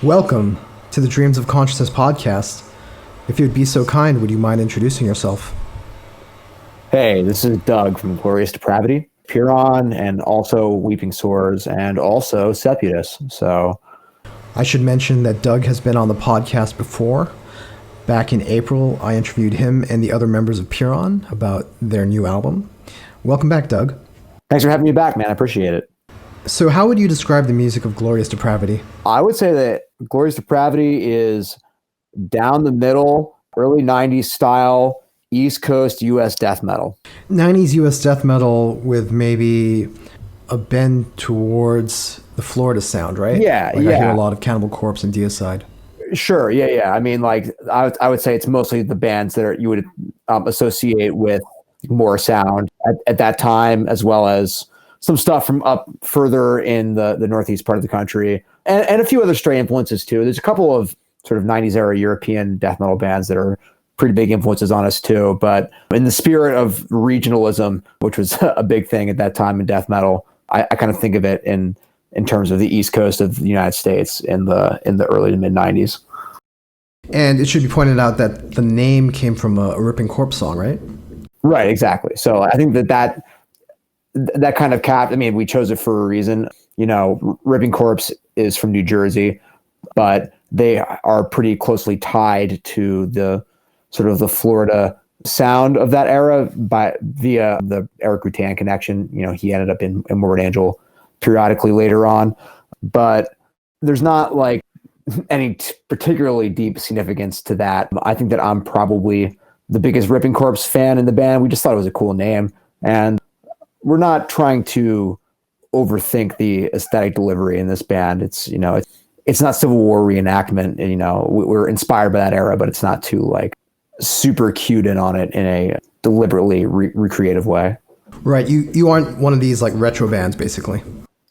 Welcome to the Dreams of Consciousness podcast. If you'd be so kind, would you mind introducing yourself? Hey, this is Doug from Glorious Depravity, Piron, and also Weeping Sores, and also Seputus. So, I should mention that Doug has been on the podcast before. Back in April, I interviewed him and the other members of Piron about their new album. Welcome back, Doug. thanks for having me back, man. I appreciate it. So how would you describe the music of Glorious Depravity? I would say that Glorious Depravity is down the middle, early 90s style, East Coast US death metal. 90s US death metal with maybe a bend towards the Florida sound, right? Yeah, I hear a lot of Cannibal Corpse and Deicide. Sure, yeah. I mean, like, I would say it's mostly the bands that you would associate with more sound at that time, as well as some stuff from up further in the northeast part of the country, and a few other stray influences too. There's a couple of sort of 90s era European death metal bands that are pretty big influences on us too. But in the spirit of regionalism, which was a big thing at that time in death metal, I kind of think of it in terms of the East Coast of the United States in the early to mid 90s. And it should be pointed out that the name came from a Ripping Corpse song, right? Right, exactly. So I think that kind of I mean, we chose it for a reason. You know, Ripping Corpse is from New Jersey, but they are pretty closely tied to the sort of the Florida sound of that era via the Eric Rutan connection. You know, he ended up in Morbid Angel periodically later on, but there's not like any particularly deep significance to that. I think that I'm probably the biggest Ripping Corpse fan in the band. We just thought it was a cool name, and we're not trying to overthink the aesthetic delivery in this band. It's, you know, it's not Civil War reenactment. You know, we're inspired by that era, but it's not too like super cued in on it in a deliberately recreative way. Right. You aren't one of these like retro bands, basically.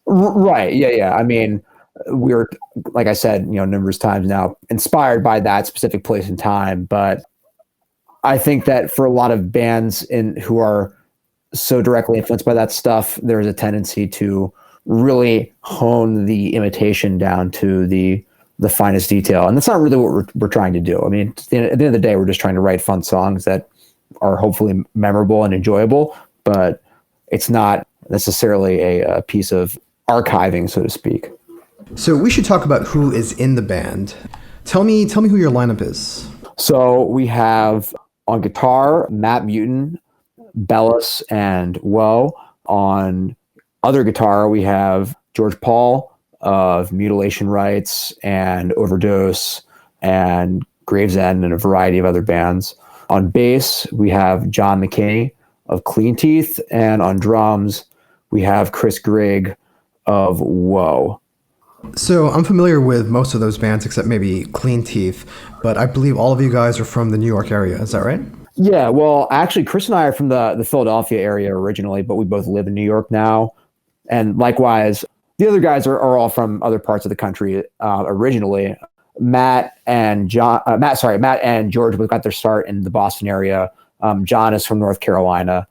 Right. Yeah. I mean, we're, like I said, you know, numerous times now, inspired by that specific place and time. But I think that for a lot of bands who are so directly influenced by that stuff, there's a tendency to really hone the imitation down to the finest detail. And that's not really what we're trying to do. I mean, at the end of the day, we're just trying to write fun songs that are hopefully memorable and enjoyable, but it's not necessarily a piece of archiving, so to speak. So we should talk about who is in the band. Tell me who your lineup is. So we have on guitar, Matt Mutin, Bellis, and Woe. On other guitar, we have George Paul of Mutilation Rites and Overdose and Gravesend and a variety of other bands. On bass, we have John McKinney of Clean Teeth, and on drums, we have Chris Grigg of Woe. So I'm familiar with most of those bands except maybe Clean Teeth, but I believe all of you guys are from the New York area. Is that right? Yeah, well, actually, Chris and I are from the Philadelphia area originally, but we both live in New York now. And likewise, the other guys are all from other parts of the country originally. Matt and George both got their start in the Boston area. John is from North Carolina.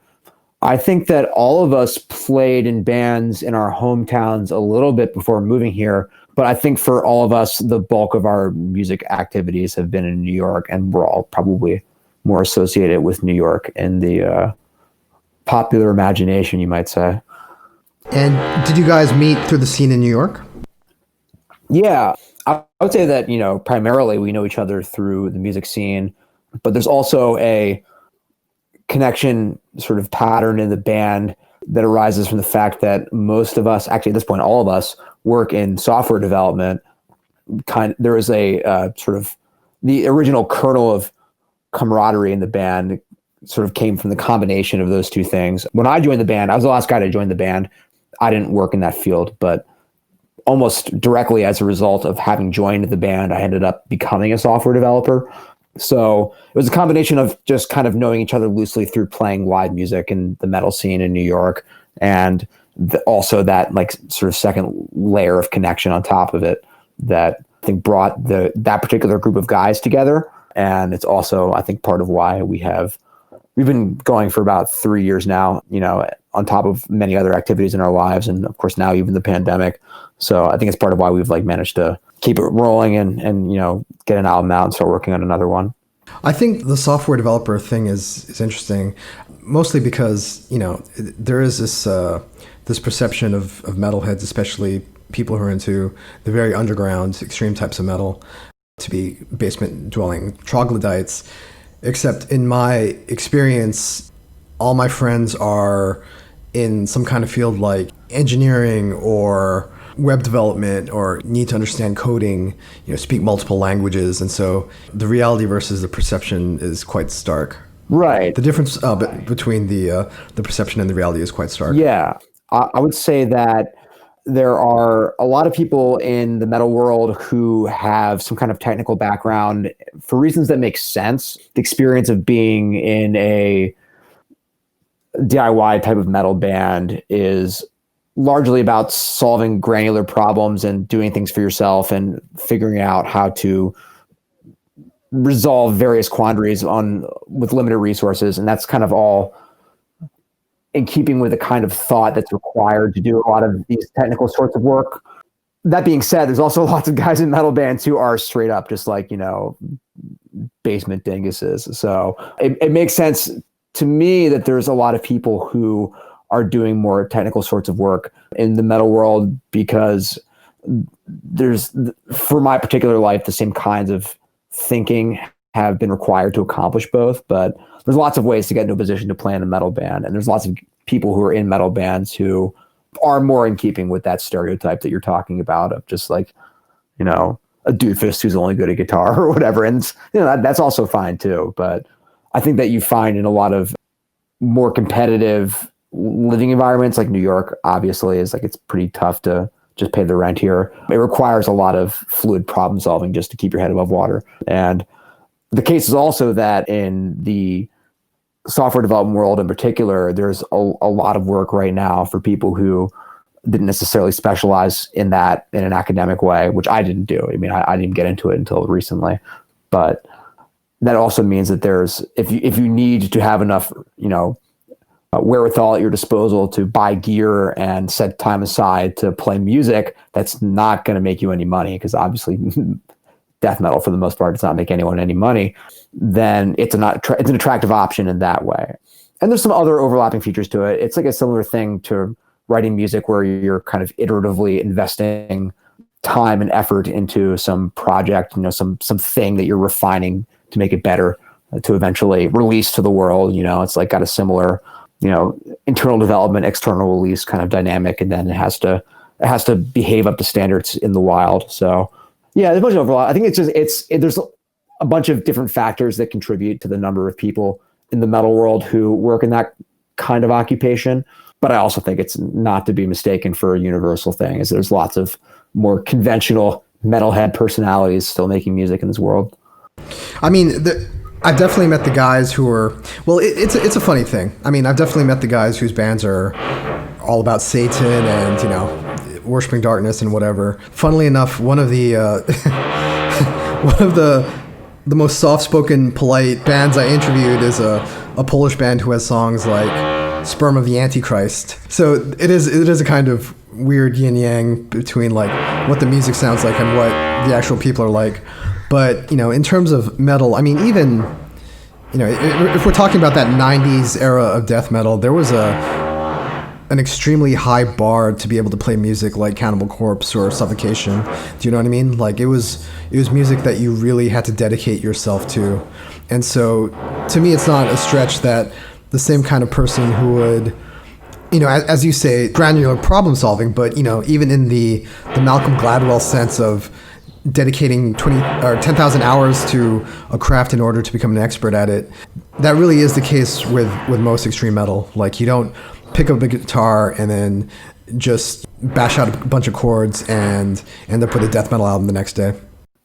I think that all of us played in bands in our hometowns a little bit before moving here, but I think for all of us, the bulk of our music activities have been in New York, and we're all probably more associated with New York in the popular imagination, you might say. And did you guys meet through the scene in New York? Yeah, I would say that, you know, primarily we know each other through the music scene, but there's also a connection sort of pattern in the band that arises from the fact that most of us, actually at this point, all of us work in software development. There was a sort of the original kernel of camaraderie in the band sort of came from the combination of those two things. When I joined the band, I was the last guy to join the band. I didn't work in that field, but almost directly as a result of having joined the band, I ended up becoming a software developer. So it was a combination of just kind of knowing each other loosely through playing live music in the metal scene in New York, and also that like sort of second layer of connection on top of it that I think brought that particular group of guys together. And it's also, I think, part of why we've been going for about 3 years now, you know, on top of many other activities in our lives. And of course now even the pandemic. So I think it's part of why we've like managed to keep it rolling and, you know, get an album out and start working on another one. I think the software developer thing is interesting, mostly because, you know, there is this perception of metalheads, especially people who are into the very underground, extreme types of metal, to be basement dwelling troglodytes. Except in my experience, all my friends are in some kind of field like engineering or web development or need to understand coding, you know, speak multiple languages. And so the reality versus the perception is quite stark. Right. The difference between the perception and the reality is quite stark. Yeah. I would say that there are a lot of people in the metal world who have some kind of technical background for reasons that make sense. The experience of being in a DIY type of metal band is largely about solving granular problems and doing things for yourself and figuring out how to resolve various quandaries with limited resources. And that's kind of all in keeping with the kind of thought that's required to do a lot of these technical sorts of work. That being said, there's also lots of guys in metal bands who are straight up just like, you know, basement dinguses. So it makes sense to me that there's a lot of people who are doing more technical sorts of work in the metal world because there's, for my particular life, the same kinds of thinking have been required to accomplish both. But there's lots of ways to get into a position to play in a metal band. And there's lots of people who are in metal bands who are more in keeping with that stereotype that you're talking about of just like, you know, a doofus who's only good at guitar or whatever. And, you know, that's also fine too. But I think that you find in a lot of more competitive living environments like New York, obviously, is like it's pretty tough to just pay the rent here. It requires a lot of fluid problem solving just to keep your head above water. And the case is also that in the software development world in particular, there's a lot of work right now for people who didn't necessarily specialize in that in an academic way, which I didn't do. I mean, I didn't get into it until recently. But that also means that there's, if you need to have enough, you know, wherewithal at your disposal to buy gear and set time aside to play music, that's not going to make you any money because obviously death metal for the most part does not make anyone any money. Then it's an attractive option in that way. And there's some other overlapping features to it. It's like a similar thing to writing music where you're kind of iteratively investing time and effort into some project, you know, something that you're refining to make it better to eventually release to the world. You know, it's like got a similar, you know, internal development, external release kind of dynamic, and then it has to behave up to standards in the wild. So yeah, there's a bunch of overlap. I think there's a bunch of different factors that contribute to the number of people in the metal world who work in that kind of occupation. But I also think it's not to be mistaken for a universal thing, as there's lots of more conventional metalhead personalities still making music in this world. I mean, I've definitely met the guys who are, well, it's a funny thing. I mean, I've definitely met the guys whose bands are all about Satan and, you know, worshiping darkness and whatever. Funnily enough, one of the most soft-spoken, polite bands I interviewed is a Polish band who has songs like Sperm of the Antichrist. So it is a kind of weird yin-yang between like what the music sounds like and what the actual people are like. But, you know, in terms of metal, I mean, even, you know, if we're talking about that 90s era of death metal, there was an extremely high bar to be able to play music like Cannibal Corpse or Suffocation. Do you know what I mean? Like it was music that you really had to dedicate yourself to. And so to me, it's not a stretch that the same kind of person who would, you know, as you say, granular problem solving, but, you know, even in the Malcolm Gladwell sense of dedicating 20 or 10,000 hours to a craft in order to become an expert at it, that really is the case with most extreme metal. Like you don't pick up a guitar and then just bash out a bunch of chords and end up with a death metal album the next day.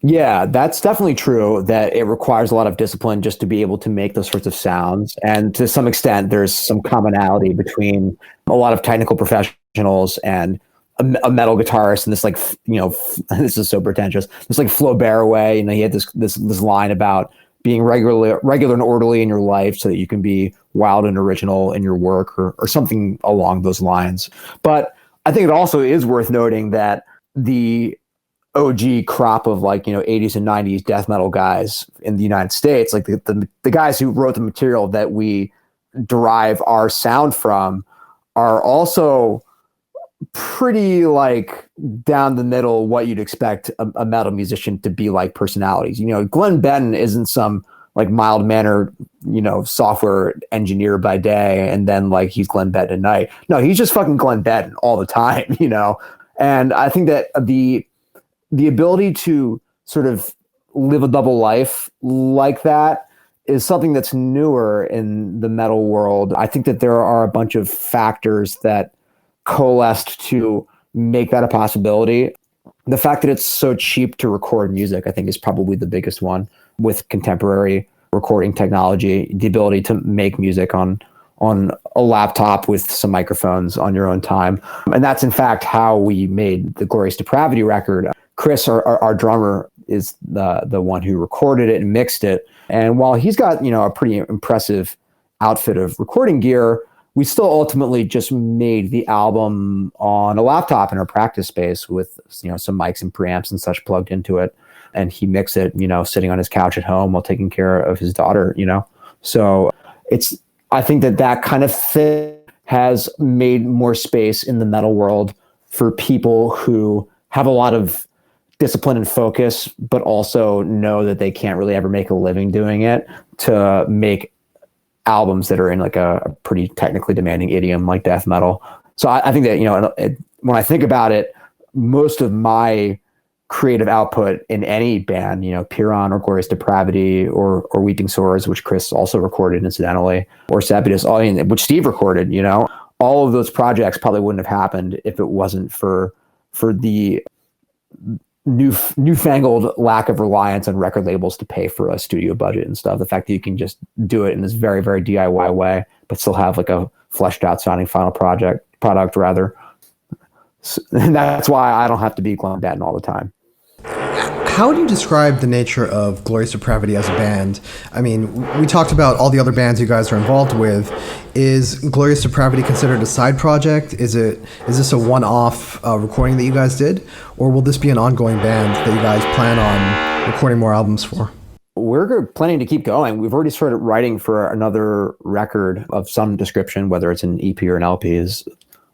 Yeah, that's definitely true, that it requires a lot of discipline just to be able to make those sorts of sounds. And to some extent, there's some commonality between a lot of technical professionals and a metal guitarist. And this, like, you know, this is so pretentious. This like Flaubert way, you know, he had this line about being regular and orderly in your life so that you can be wild and original in your work or something along those lines. But I think it also is worth noting that the OG crop of 80s and 90s death metal guys in the United States, like the guys who wrote the material that we derive our sound from, are also pretty down the middle what you'd expect a metal musician to be like personalities. Glenn Benton isn't some mild mannered software engineer by day and then he's Glenn Benton at night. No, he's just fucking Glenn Benton all the time. And I think that the ability to sort of live a double life like that is something that's newer in the metal world. I think that there are a bunch of factors that coalesced to make that a possibility. The fact that it's so cheap to record music, I think, is probably the biggest one with contemporary recording technology. The ability to make music on a laptop with some microphones on your own time. And that's in fact how we made the Glorious Depravity record. Chris, our drummer, is the one who recorded it and mixed it. And while he's got a pretty impressive outfit of recording gear, we still ultimately just made the album on a laptop in our practice space with some mics and preamps and such plugged into it. And he mixed it, sitting on his couch at home while taking care of his daughter. So I think that kind of thing has made more space in the metal world for people who have a lot of discipline and focus, but also know that they can't really ever make a living doing it, to make albums that are in a pretty technically demanding idiom like death metal. So I think that, when I think about it, most of my creative output in any band, Piran or Glorious Depravity or Weeping Sores, which Chris also recorded incidentally, or Sepitus, which Steve recorded, all of those projects probably wouldn't have happened if it wasn't for the newfangled lack of reliance on record labels to pay for a studio budget and stuff. The fact that you can just do it in this very, very DIY way, but still have a fleshed out sounding final product rather. And that's why I don't have to be Glenn Benton all the time. How do you describe the nature of Glorious Depravity as a band? I mean, we talked about all the other bands you guys are involved with. Is Glorious Depravity considered a side project? Is this a one-off recording that you guys did? Or will this be an ongoing band that you guys plan on recording more albums for? We're planning to keep going. We've already started writing for another record of some description. Whether it's an EP or an LP is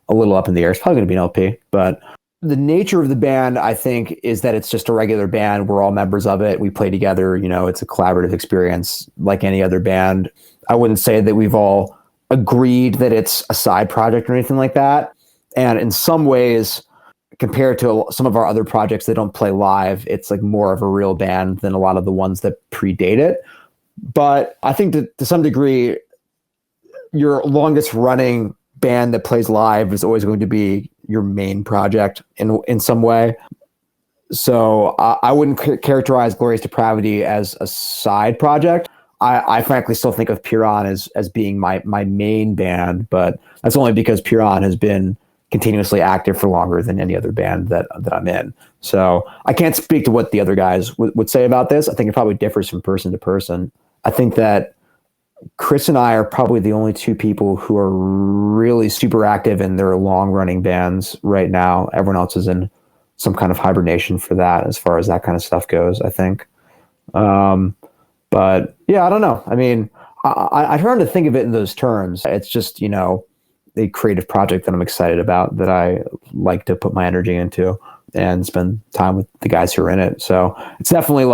a little up in the air. It's probably going to be an LP, but the nature of the band, I think, is that it's just a regular band. We're all members of it. We play together. It's a collaborative experience like any other band. I wouldn't say that we've all agreed that it's a side project or anything like that. And in some ways, compared to some of our other projects that don't play live, it's more of a real band than a lot of the ones that predate it. But I think that to some degree, your longest running band that plays live is always going to be your main project in some way. So I wouldn't characterize Glorious Depravity as a side project. I frankly still think of Piran as being my main band, but that's only because Piran has been continuously active for longer than any other band that I'm in. So I can't speak to what the other guys would say about this. I think it probably differs from person to person. I think that Chris and I are probably the only two people who are really super active in their long-running bands right now. Everyone else is in some kind of hibernation for that, as far as that kind of stuff goes, I think. But yeah, I don't know. I mean, I try to think of it in those terms. It's just, a creative project that I'm excited about, that I like to put my energy into and spend time with the guys who are in it. So it's definitely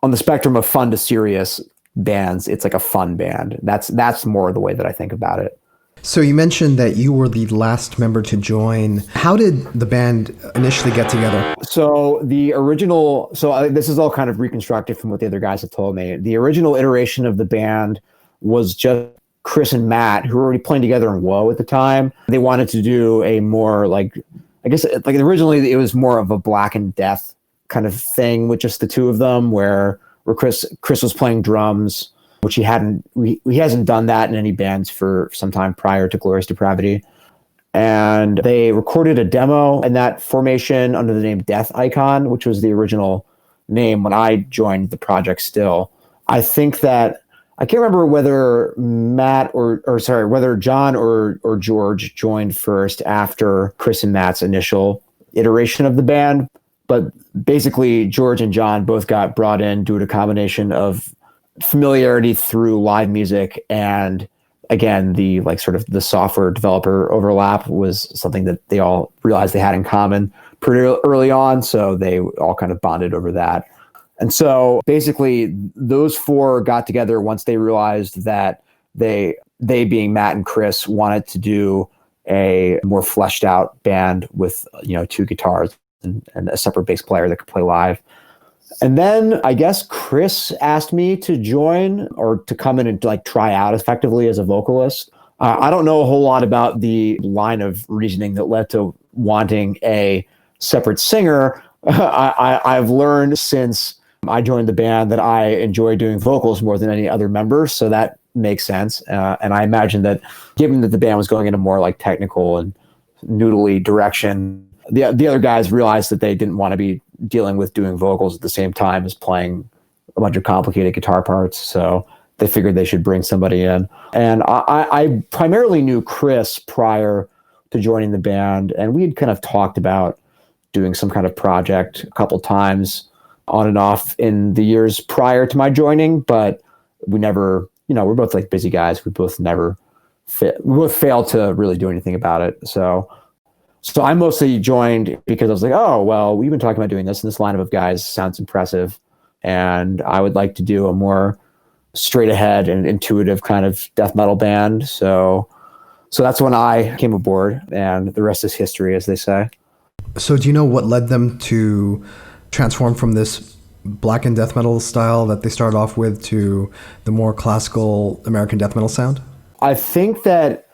on the spectrum of fun to serious bands, it's a fun band. That's more the way that I think about it. So you mentioned that you were the last member to join. How did the band initially get together? So this is all kind of reconstructed from what the other guys have told me. The original iteration of the band was just Chris and Matt, who were already playing together in Woe at the time. They wanted to do a more originally it was more of a Black and Death kind of thing with just the two of them, where Chris was playing drums, which he hasn't done that in any bands for some time prior to Glorious Depravity. And they recorded a demo in that formation under the name Death Icon, which was the original name when I joined the project still. I think I can't remember whether Matt or sorry, whether John or George joined first after Chris and Matt's initial iteration of the band. But basically, George and John both got brought in due to a combination of familiarity through live music, and again, the like sort of the software developer overlap was something that they all realized they had in common pretty early on. So they all kind of bonded over that. And so basically those four got together once they realized that they being Matt and Chris wanted to do a more fleshed out band with, you know, two guitars and a separate bass player that could play live. And then I guess Chris asked me to join or to come in and like try out effectively as a vocalist. I don't know a whole lot about the line of reasoning that led to wanting a separate singer. I've learned since I joined the band that I enjoy doing vocals more than any other member, so that makes sense. And I imagine that given that the band was going in a more like technical and noodly direction, the other guys realized that they didn't want to be dealing with doing vocals at the same time as playing a bunch of complicated guitar parts. So they figured they should bring somebody in. And I primarily knew Chris prior to joining the band, and we had kind of talked about doing some kind of project a couple times on and off in the years prior to my joining, but we never, you know, we're both like busy guys. We both failed to really do anything about it. So I mostly joined because I was like, oh, well, we've been talking about doing this, and this lineup of guys sounds impressive. And I would like to do a more straight ahead and intuitive kind of death metal band. So that's when I came aboard, and the rest is history, as they say. So do you know what led them to transform from this black and death metal style that they started off with to the more classical American death metal sound? I think that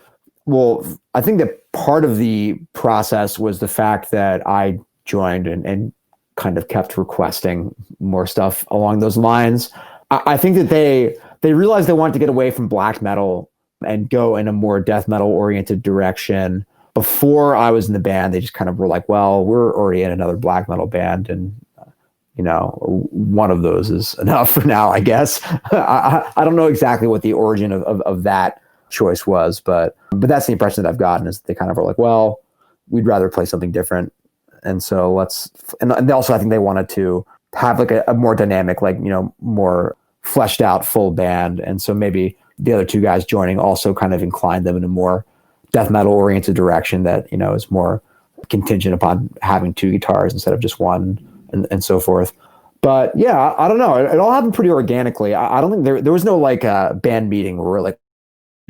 part of the process was the fact that I joined and kind of kept requesting more stuff along those lines. I think that they realized they wanted to get away from black metal and go in a more death metal oriented direction. Before I was in the band, they just kind of were like, well, we're already in another black metal band, and you know, one of those is enough for now, I guess. I don't know exactly what the origin of that choice was, but that's the impression that I've gotten, is they kind of were like, well, we'd rather play something different. And so and also I think they wanted to have like a more dynamic, like, you know, more fleshed out full band. And so maybe the other two guys joining also kind of inclined them in a more death metal oriented direction that, you know, is more contingent upon having two guitars instead of just one, and so forth. But yeah, I don't know. It all happened pretty organically. I don't think there was no like band meeting where we're like,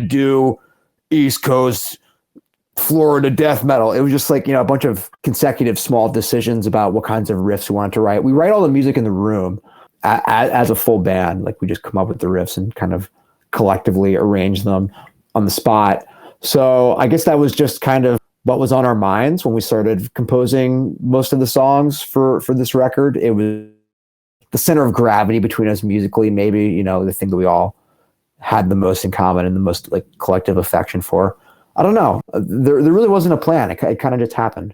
do East Coast Florida death metal. It was just like, you know, a bunch of consecutive small decisions about what kinds of riffs we wanted to write. We write all the music in the room as a full band. Like, we just come up with the riffs and kind of collectively arrange them on the spot. So I guess that was just kind of what was on our minds when we started composing most of the songs for this record. It was the center of gravity between us musically, maybe, you know, the thing that we all had the most in common and the most like collective affection for. I don't know. There really wasn't a plan. It kind of just happened.